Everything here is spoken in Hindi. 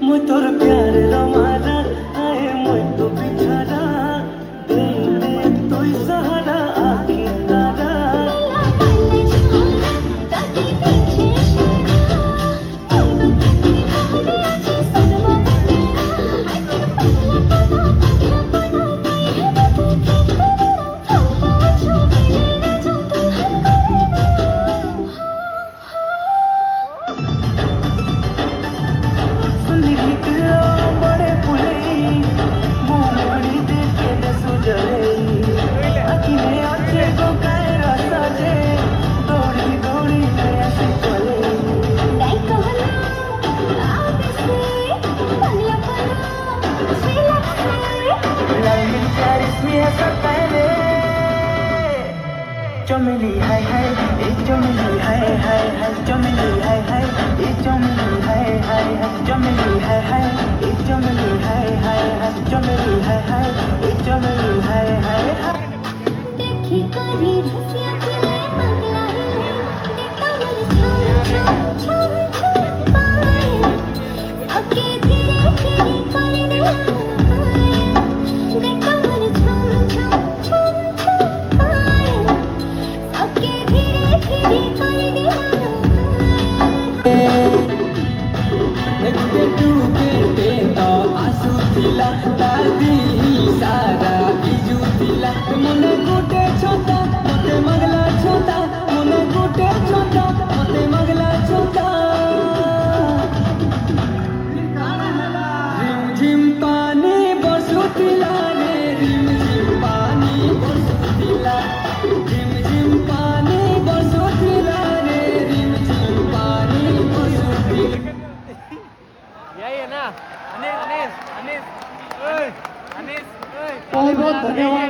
मुझ तोर प्यार रमाना आए मुझ तो बिछाना दे दे तू सहारा आखिर तारा चमेली हाय हाय ए चमेली हाय हाय हाय चमेली हाय हाय ए चमेली हाय हाय हाय चमेली हाय हाय ए चमेली हाय हाय हाय चमेली हाय हाय ए चमेली हाय हाय हाय देखी करी रसिया के पगला देखता मन छम छम छम पाए अके धीरे धीरे कर दे देखता मन छम छम छम छम पाए अके धीरे धीरे कर देखते डूबे तो आंसू दिला दादी सारा बिजू दिला मने गुटे छोटा मते मगला छोटा मने गुटे छोटा मते मगला छोटा रिम झिम पानी बरसुतिला रे रिम झिम पानी बरसुतिला रिम झिम पानी बरसुतिला रे रिम झिम पानी बरसुतिला यही है ना अनिस अनिस अनिस अनिस बहुत बहुत धन्यवाद।